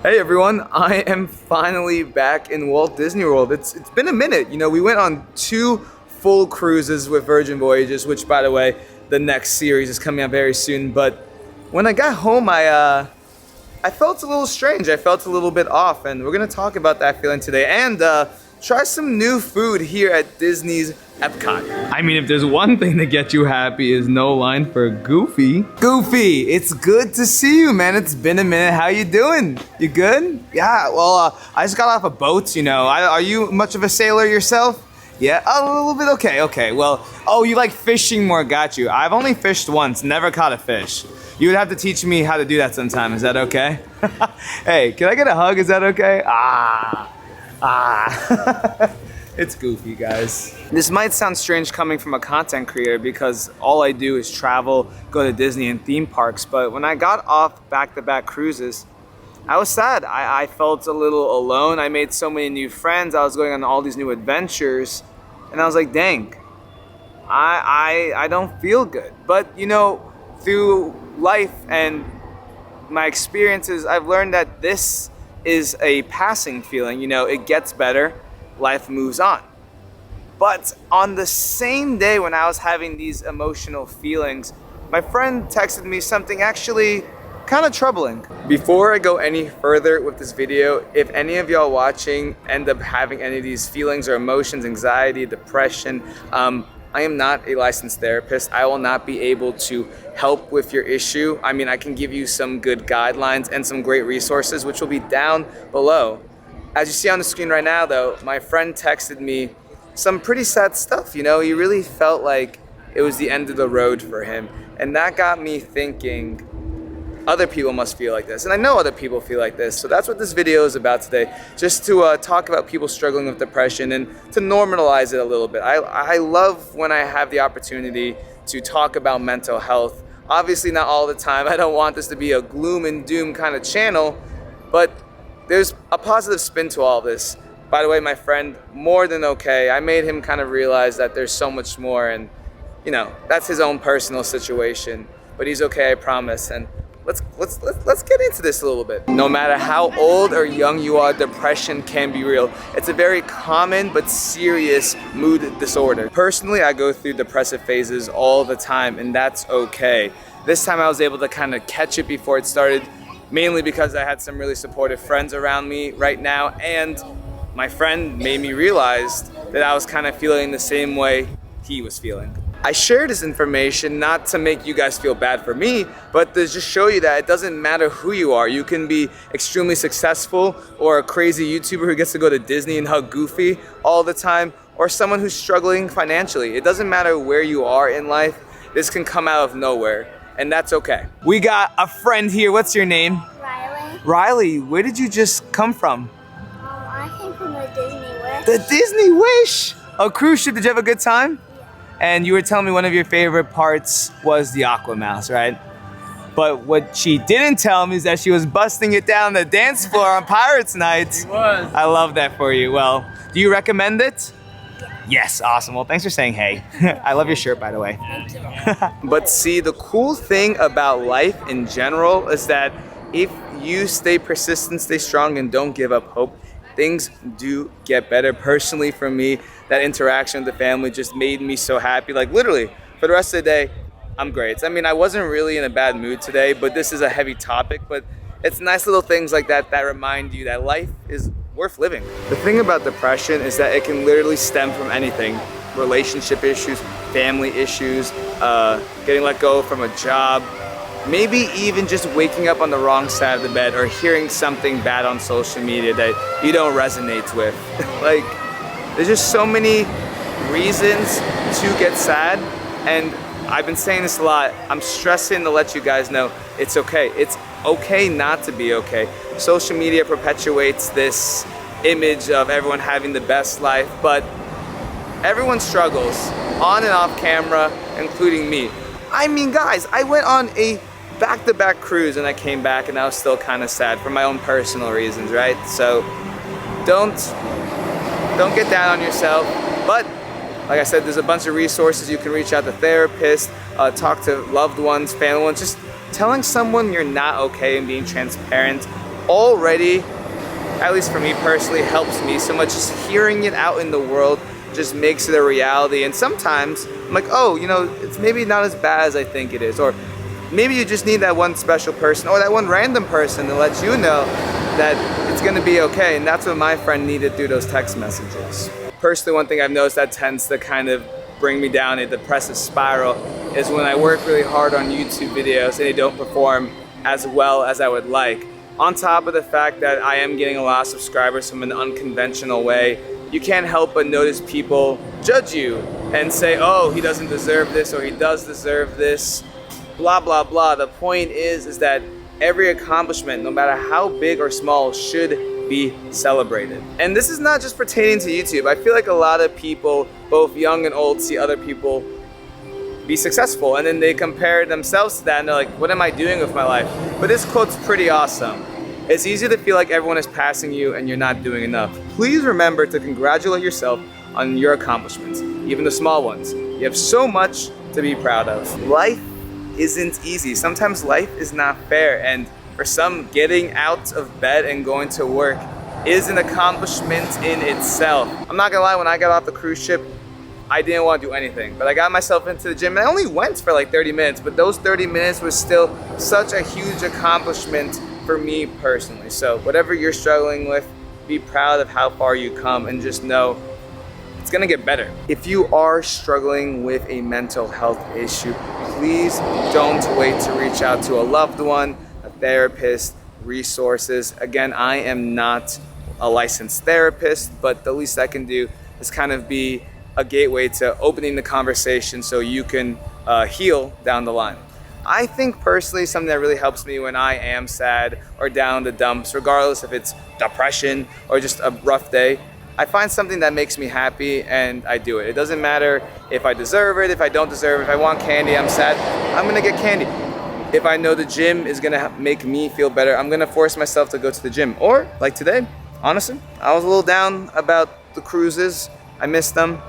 Hey everyone, I am finally back in Walt Disney World. It's been a minute. You know, we went on 2 full cruises with Virgin Voyages, which by the way, the next series is coming out very soon. But when I got home, I felt a little strange. I felt a little bit off, and we're gonna talk about that feeling today and try some new food here at Disney's EPCOT. I mean, if there's one thing to get you happy is no line for Goofy. Goofy, it's good to see you, man. It's been a minute. How you doing? You good? Yeah, well, I just got off a boat, you know. Are you much of a sailor yourself? Yeah, a little bit, okay. Well, oh, you like fishing more, got you. I've only fished once, never caught a fish. You would have to teach me how to do that sometime, is that okay? Hey, can I get a hug, is that okay? It's Goofy, guys. This might sound strange coming from a content creator because all I do is travel, go to Disney and theme parks, but when I got off back-to-back cruises, I was sad. I felt a little alone. I made so many new friends. I was going on all these new adventures, and I was like, dang, I don't feel good. But you know, through life and my experiences, I've learned that this is a passing feeling. You know, it gets better, life moves on. But on the same day when I was having these emotional feelings, my friend texted me something actually kind of troubling. Before I go any further with this video, if any of y'all watching end up having any of these feelings or emotions, anxiety, depression, I am not a licensed therapist. I will not be able to help with your issue. I mean, I can give you some good guidelines and some great resources, which will be down below. As you see on the screen right now though, my friend texted me some pretty sad stuff. You know, he really felt like it was the end of the road for him. And that got me thinking, other people must feel like this. And I know other people feel like this. So that's what this video is about today. Just to talk about people struggling with depression and to normalize it a little bit. I love when I have the opportunity to talk about mental health. Obviously not all the time. I don't want this to be a gloom and doom kind of channel, but there's a positive spin to all this. By the way, my friend, more than okay. I made him kind of realize that there's so much more, and you know, that's his own personal situation, but he's okay, I promise. And let's get into this a little bit. No matter how old or young you are, depression can be real. It's a very common but serious mood disorder. Personally, I go through depressive phases all the time, and that's okay. This time I was able to kind of catch it before it started, mainly because I had some really supportive friends around me right now, and my friend made me realize that I was kind of feeling the same way he was feeling. I share this information not to make you guys feel bad for me, but to just show you that it doesn't matter who you are. You can be extremely successful, or a crazy YouTuber who gets to go to Disney and hug Goofy all the time, or someone who's struggling financially. It doesn't matter where you are in life. This can come out of nowhere, and that's okay. We got a friend here. What's your name? Riley. Riley, where did you just come from? I came from the Disney Wish. The Disney Wish! A cruise ship. Did you have a good time? And you were telling me one of your favorite parts was the Aqua Mouse, right? But what she didn't tell me is that she was busting it down the dance floor on Pirates Night. She was. I love that for you. Well, do you recommend it? Yes, awesome. Well, thanks for saying hey. I love your shirt, by the way. But see, the cool thing about life in general is that if you stay persistent, stay strong, and don't give up hope, things do get better. Personally, for me, that interaction with the family just made me so happy. Like literally, for the rest of the day, I'm great. I mean, I wasn't really in a bad mood today, but this is a heavy topic. But it's nice little things like that that remind you that life is worth living. The thing about depression is that it can literally stem from anything. Relationship issues, family issues, getting let go from a job, maybe even just waking up on the wrong side of the bed or hearing something bad on social media that you don't resonate with. Like, there's just so many reasons to get sad, and I've been saying this a lot. I'm stressing to let you guys know it's okay. It's okay not to be okay. Social media perpetuates this image of everyone having the best life, but everyone struggles on and off camera, including me. I mean, guys, I went on a back-to-back cruise and I came back and I was still kind of sad for my own personal reasons, right? So don't get down on yourself. But like I said, there's a bunch of resources. You can reach out to therapists, talk to loved ones, family ones. Just telling someone you're not okay and being transparent already, at least for me personally, helps me so much. Just hearing it out in the world just makes it a reality. And sometimes I'm like, oh, you know, it's maybe not as bad as I think it is. Or maybe you just need that one special person or that one random person to let you know that it's gonna be okay. And that's what my friend needed through those text messages. Personally, one thing I've noticed that tends to kind of bring me down a depressive spiral is when I work really hard on YouTube videos and they don't perform as well as I would like. On top of the fact that I am getting a lot of subscribers from an unconventional way, you can't help but notice people judge you and say, oh, he doesn't deserve this or he does deserve this, blah, blah, blah. The point is that every accomplishment, no matter how big or small, should be celebrated. And this is not just pertaining to YouTube. I feel like a lot of people, both young and old, see other people be successful and then they compare themselves to that and they're like, what am I doing with my life? But this quote's pretty awesome. It's easy to feel like everyone is passing you and you're not doing enough. Please remember to congratulate yourself on your accomplishments, even the small ones. You have so much to be proud of. Life isn't easy. Sometimes life is not fair, and for some, getting out of bed and going to work is an accomplishment in itself. I'm not gonna lie, when I got off the cruise ship, I didn't want to do anything, but I got myself into the gym and I only went for like 30 minutes, but those 30 minutes was still such a huge accomplishment for me personally. So whatever you're struggling with, be proud of how far you come and just know it's gonna get better. If you are struggling with a mental health issue, please don't wait to reach out to a loved one, a therapist, resources. Again, I am not a licensed therapist, but the least I can do is kind of be a gateway to opening the conversation so you can heal down the line. I think personally something that really helps me when I am sad or down the dumps, regardless if it's depression or just a rough day, I find something that makes me happy and I do it. It doesn't matter if I deserve it, if I don't deserve it. If I want candy, I'm sad, I'm gonna get candy. If I know the gym is gonna make me feel better, I'm gonna force myself to go to the gym. Or like today, honestly, I was a little down about the cruises. I missed them.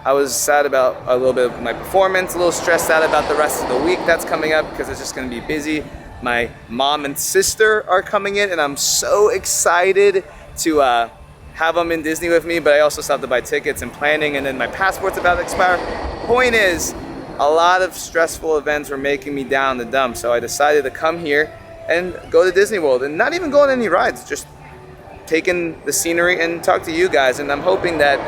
I was sad about a little bit of my performance, a little stressed out about the rest of the week that's coming up because it's just gonna be busy. My mom and sister are coming in and I'm so excited to have them in Disney with me, but I also still have to buy tickets and planning, and then my passport's about to expire. Point is, a lot of stressful events were making me down the dumps, so I decided to come here and go to Disney World and not even go on any rides, just taking the scenery and talk to you guys. And I'm hoping that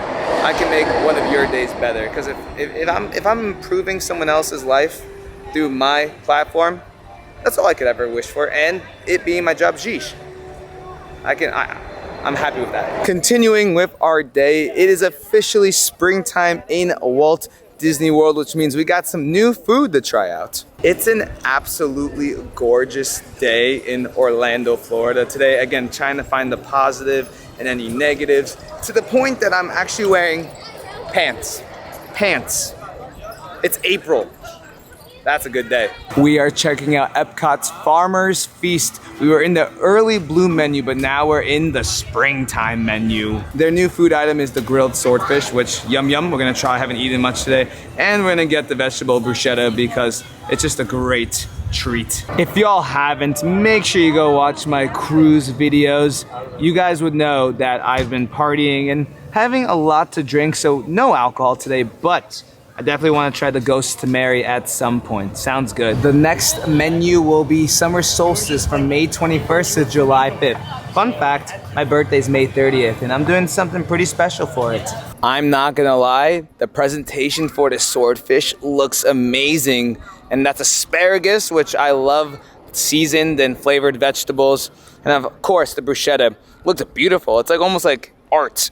I can make one of your days better, because if I'm improving someone else's life through my platform, that's all I could ever wish for, and it being my job, sheesh. I'm happy with that. Continuing with our day, it is officially springtime in Walt Disney World, which means we got some new food to try out. It's an absolutely gorgeous day in Orlando, Florida today. Again, trying to find the positive and any negatives, to the point that I'm actually wearing pants. It's April. That's a good day. We are checking out EPCOT's Farmers Feast. We were in the early bloom menu, but now we're in the springtime menu. Their new food item is the grilled swordfish, which yum yum, we're gonna try. I haven't eaten much today. And we're gonna get the vegetable bruschetta because it's just a great treat. If y'all haven't, make sure you go watch my cruise videos. You guys would know that I've been partying and having a lot to drink, so no alcohol today, but I definitely want to try the Ghost to Mary at some point. Sounds good. The next menu will be summer solstice from May 21st to July 5th. Fun fact, my birthday's May 30th and I'm doing something pretty special for it. I'm not gonna lie, the presentation for the swordfish looks amazing. And that's asparagus, which I love, seasoned and flavored vegetables. And of course, the bruschetta looks beautiful. It's like almost like art.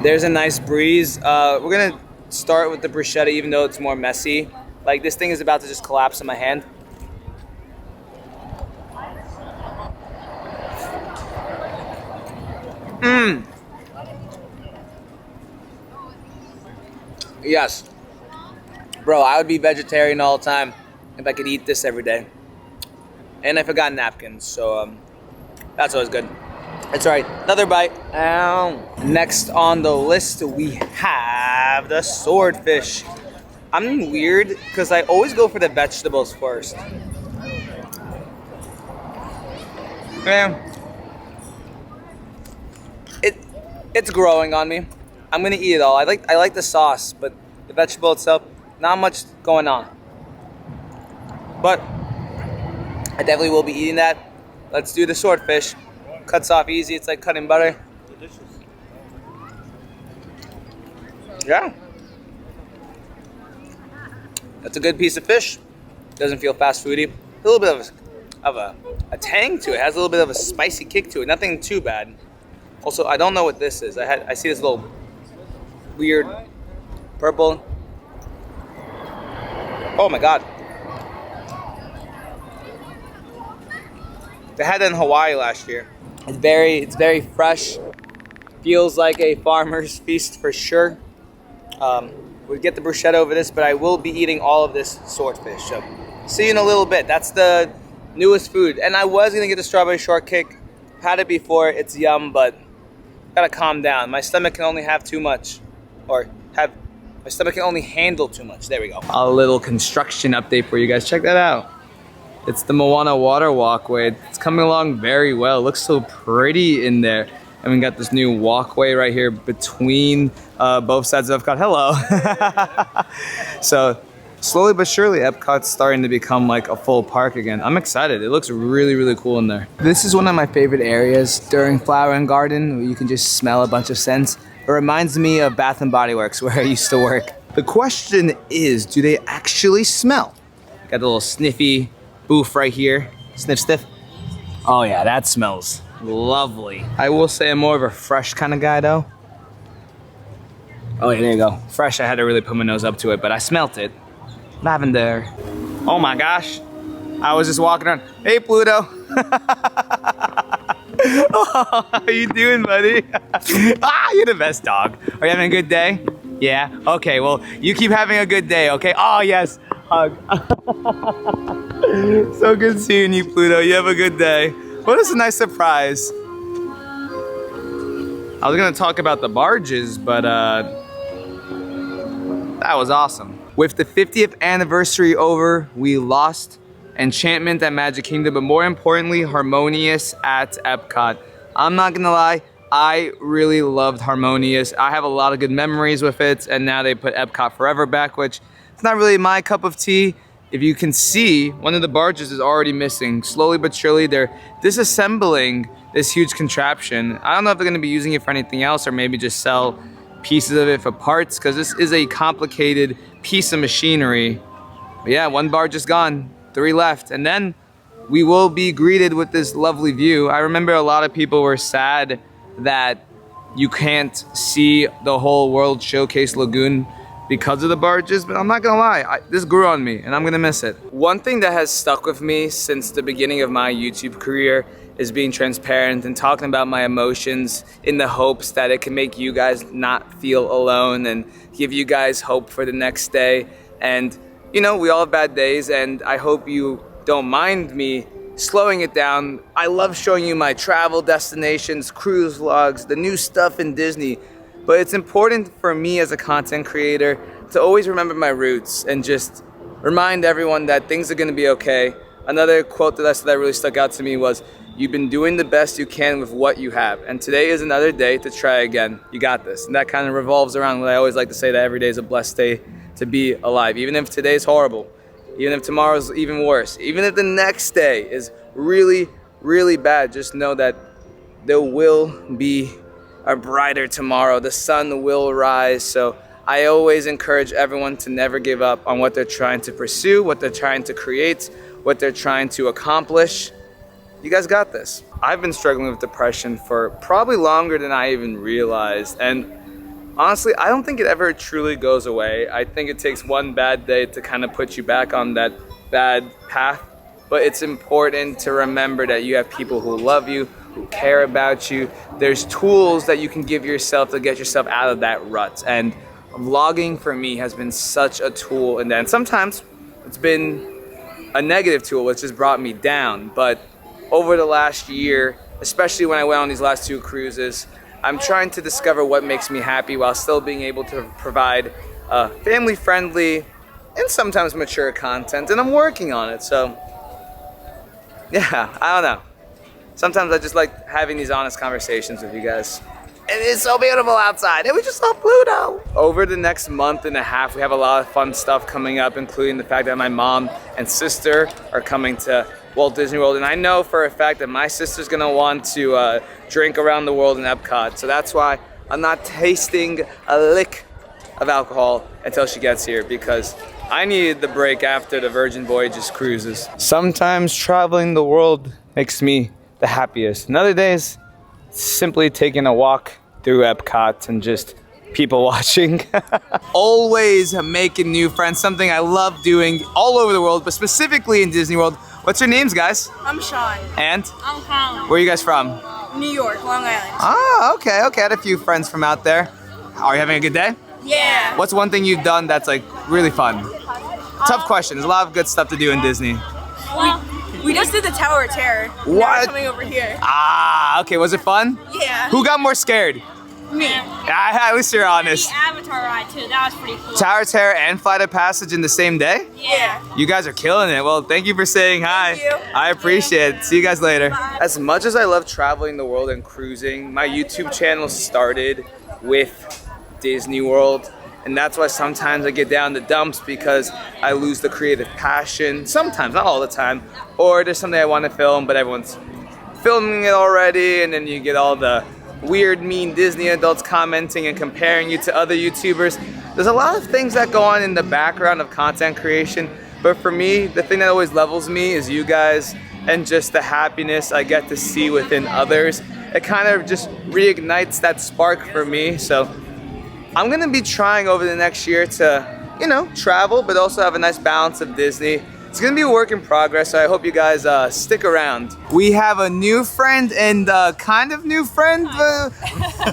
There's a nice breeze. We're gonna start with the bruschetta, even though it's more messy. Like, this thing is about to just collapse in my hand. Yes. Bro, I would be vegetarian all the time if I could eat this every day. And I forgot napkins, so that's always good. It's all right, another bite. Ow. Next on the list, we have the swordfish. I'm weird because I always go for the vegetables first. Yeah, It's growing on me. I'm gonna eat it all. I like the sauce, but the vegetable itself, not much going on. But I definitely will be eating that. Let's do the swordfish. Cuts off easy. It's like cutting butter. Delicious. Yeah. That's a good piece of fish. Doesn't feel fast foody. A little bit of a tang to it. It has a little bit of a spicy kick to it. Nothing too bad. Also, I don't know what this is. I see this little weird purple. Oh my god. They had it in Hawaii last year. It's very fresh. Feels like a farmer's feast for sure. We'll get the bruschetta over this, but I will be eating all of this swordfish. So, see you in a little bit. That's the newest food. And I was gonna get the strawberry shortcake. Had it before, it's yum, but gotta calm down. My stomach can only have too much. My stomach can only handle too much. There we go. A little construction update for you guys. Check that out. It's the Moana water walkway. It's coming along very well. It looks so pretty in there. And we got this new walkway right here between both sides of Epcot. Hello. So slowly but surely, Epcot's starting to become like a full park again. I'm excited. It looks really, really cool in there. This is one of my favorite areas during Flower and Garden, where you can just smell a bunch of scents. It reminds me of Bath and Body Works, where I used to work. The question is, do they actually smell? Got the little sniffy booth right here. Sniff, sniff. Oh yeah, that smells lovely. I will say I'm more of a fresh kind of guy though. Oh yeah, there you go. Fresh, I had to really put my nose up to it, but I smelt it. Lavender. Oh my gosh. I was just walking around. Hey, Pluto. Oh, how you doing, buddy? Ah, you're the best dog. Are you having a good day? Yeah? Okay, well, you keep having a good day, okay? Oh, yes. Hug. So good seeing you, Pluto. You have a good day. What is a nice surprise. I was gonna talk about the barges, but that was awesome. With the 50th anniversary over, we lost Enchantment at Magic Kingdom, but more importantly, Harmonious at Epcot. I'm not gonna lie, I really loved Harmonious. I have a lot of good memories with it, and now they put Epcot Forever back, which it's not really my cup of tea. If you can see, one of the barges is already missing. Slowly but surely, they're disassembling this huge contraption. I don't know if they're gonna be using it for anything else or maybe just sell pieces of it for parts, because this is a complicated piece of machinery. But yeah, one barge is gone, 3 left, and then we will be greeted with this lovely view. I remember a lot of people were sad that you can't see the whole World Showcase Lagoon because of the barges, but I'm not gonna lie, this grew on me and I'm gonna miss it. One thing that has stuck with me since the beginning of my YouTube career is being transparent and talking about my emotions in the hopes that it can make you guys not feel alone and give you guys hope for the next day. And you know, we all have bad days, and I hope you don't mind me slowing it down. I love showing you my travel destinations, cruise vlogs, the new stuff in Disney. But it's important for me as a content creator to always remember my roots and just remind everyone that things are gonna be okay. Another quote that really stuck out to me was, "You've been doing the best you can with what you have. And today is another day to try again. You got this." And that kind of revolves around what I always like to say, that every day is a blessed day to be alive. Even if today's horrible, even if tomorrow's even worse, even if the next day is really, really bad, just know that there will be a brighter tomorrow. The sun will rise. So I always encourage everyone to never give up on what they're trying to pursue, what they're trying to create, what they're trying to accomplish. You guys got this. I've been struggling with depression for probably longer than I even realized. And honestly, I don't think it ever truly goes away. I think it takes one bad day to kind of put you back on that bad path. But it's important to remember that you have people who love you, who care about you. There's tools that you can give yourself to get yourself out of that rut. And vlogging for me has been such a tool. And then sometimes it's been a negative tool, which has brought me down. But over the last year, especially when I went on these last 2 cruises, I'm trying to discover what makes me happy while still being able to provide family-friendly and sometimes mature content, and I'm working on it. So yeah, I don't know. Sometimes I just like having these honest conversations with you guys. It is so beautiful outside, and we just saw Pluto. Over the next month and a half, we have a lot of fun stuff coming up, including the fact that my mom and sister are coming to Walt Disney World, and I know for a fact that my sister's gonna want to drink around the world in EPCOT, so that's why I'm not tasting a lick of alcohol until she gets here, because I needed the break after the Virgin Voyages cruises. Sometimes traveling the world makes me the happiest, and other days, simply taking a walk through EPCOT and just people watching. Always making new friends, something I love doing all over the world, but specifically in Disney World. What's your names, guys? I'm Sean. And? I'm Colin. Where are you guys from? New York, Long Island. Ah, okay. I had a few friends from out there. Are you having a good day? Yeah. What's one thing you've done that's like really fun? Tough question. There's a lot of good stuff to do in Disney. We just did the Tower of Terror. Now we're What? coming over here. Ah, okay. Was it fun? Yeah. Who got more scared? Me. At least you're honest. The Avatar ride too. That was pretty cool. Tower of Terror and Flight of Passage in the same day? Yeah. You guys are killing it. Well, thank you for saying hi. Thank you. I appreciate it. See you guys later. Bye. As much as I love traveling the world and cruising, my YouTube channel started with Disney World. And that's why sometimes I get down the dumps, because I lose the creative passion. Sometimes, not all the time. Or there's something I want to film, but everyone's filming it already. And then you get all the weird, mean Disney adults commenting and comparing you to other YouTubers. There's a lot of things that go on in the background of content creation, but for me, the thing that always levels me is you guys and just the happiness I get to see within others. It kind of just reignites that spark for me. So I'm gonna be trying over the next year to, you know, travel, but also have a nice balance of Disney. It's gonna be a work in progress, so I hope you guys stick around. We have a new friend and kind of new friend.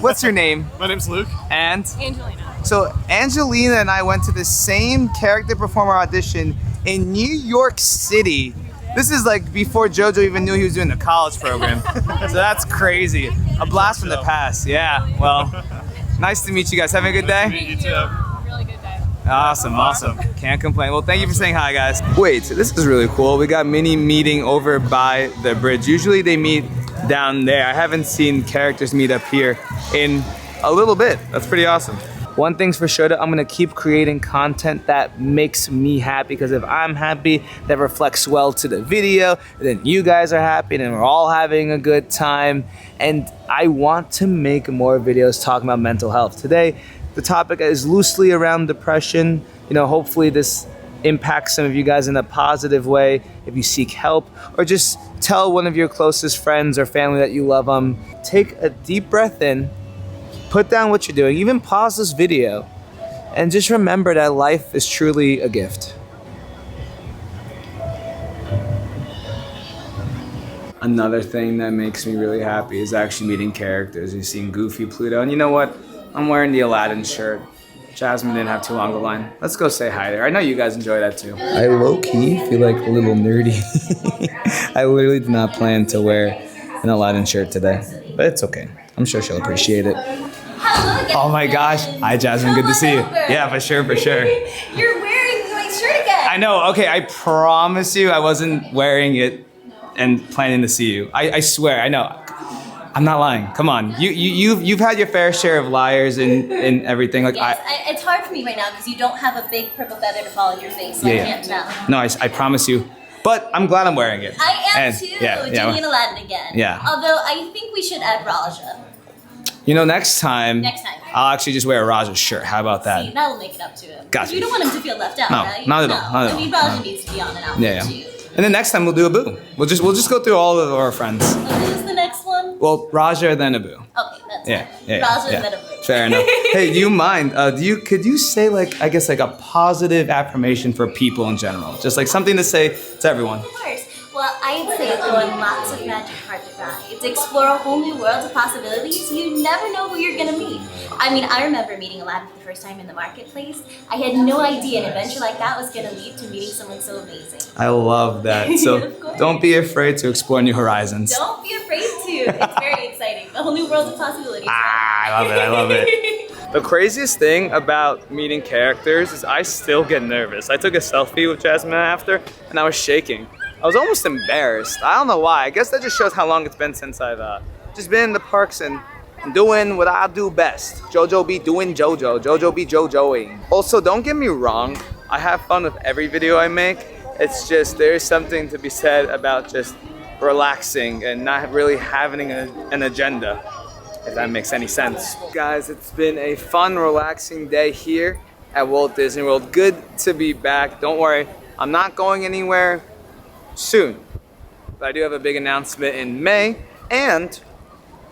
What's your name? My name's Luke. And? Angelina. So Angelina and I went to the same character performer audition in New York City. This is like before JoJo even knew he was doing the college program. So that's crazy. A blast from the past. Yeah, well, nice to meet you guys. Having a good day? You too. Awesome. Can't complain. Well, thank you for saying hi, guys. Wait, this is really cool. We got Minnie meeting over by the bridge. Usually they meet down there. I haven't seen characters meet up here in a little bit. That's pretty awesome. One thing's for sure, I'm gonna keep creating content that makes me happy, because if I'm happy, that reflects well to the video, then you guys are happy and we're all having a good time. And I want to make more videos talking about mental health. Today, the topic is loosely around depression. You know, hopefully this impacts some of you guys in a positive way if you seek help, or just tell one of your closest friends or family that you love them. Take a deep breath in, put down what you're doing, even pause this video, and just remember that life is truly a gift. Another thing that makes me really happy is actually meeting characters. You've seen Goofy, Pluto, and you know what? I'm wearing the Aladdin shirt. Jasmine didn't have too long a line. Let's go say hi there. I know you guys enjoy that too. I low-key feel like a little nerdy. I literally did not plan to wear an Aladdin shirt today, but it's okay. I'm sure she'll appreciate it. Hello again. Oh my gosh. Hi Jasmine, good to see you. Yeah, for sure. You're wearing my shirt again. I know, okay, I promise you I wasn't wearing it and planning to see you. I swear, I know. I'm not lying. Come on, you've had your fair share of liars and everything. Like Yes, it's hard for me right now because you don't have a big purple feather to fall on your face, so I can't tell. No, I promise you. But I'm glad I'm wearing it. I am And, too. yeah. Genie and Aladdin again. Yeah. Although I think we should add Raja. You know, next time, Next time. I'll actually just wear a Raja shirt. How about that? See, that'll make it up to him. Gotcha. You don't want him to feel left out, No, right? not at all, not at I mean, all. Raja needs to be on an outfit Yeah. too. And then next time we'll do a boo. We'll just go through all of our friends. So who's the next one? Well, Raja then a boo. Okay, that's Yeah, fine. yeah, Raja yeah. and then a boo. Fair enough. Hey, do you mind? Could you say like, I guess like a positive affirmation for people in general? Just like something to say to everyone. Of course. Well, I'd say go on lots of magic carpet rides, explore a whole new world of possibilities. You never know who you're gonna meet. I mean, I remember meeting Aladdin for the first time in the marketplace. I had no idea an adventure like that was gonna lead to meeting someone so amazing. I love that. So Of course. don't be afraid to explore new horizons. Don't be afraid to. It's very exciting. A whole new world of possibilities. Ah, I love it. The craziest thing about meeting characters is I still get nervous. I took a selfie with Jasmine after, and I was shaking. I was almost embarrassed. I don't know why. I guess that just shows how long it's been since I've just been in the parks and doing what I do best. Jojo be doing Jojo. Jojo be Jojoing. Also, don't get me wrong. I have fun with every video I make. It's just there's something to be said about just relaxing and not really having an agenda, if that makes any sense. Guys, it's been a fun, relaxing day here at Walt Disney World. Good to be back. Don't worry, I'm not going anywhere soon. But I do have a big announcement in May, and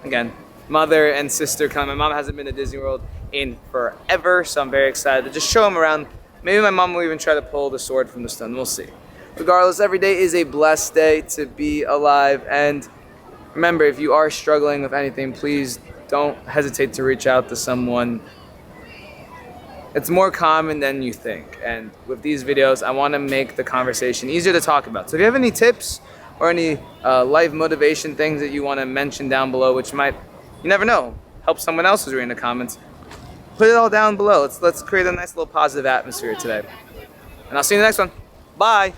again, mother and sister come. My mom hasn't been to Disney World in forever, so I'm very excited to just show them around. Maybe my mom will even try to pull the sword from the stone. We'll see. Regardless, every day is a blessed day to be alive. And remember, if you are struggling with anything, please don't hesitate to reach out to someone. It's more common than you think. And with these videos, I want to make the conversation easier to talk about. So if you have any tips or any life motivation things that you want to mention down below, which might, you never know, help someone else who's reading the comments, put it all down below. Let's create a nice little positive atmosphere today. And I'll see you in the next one. Bye.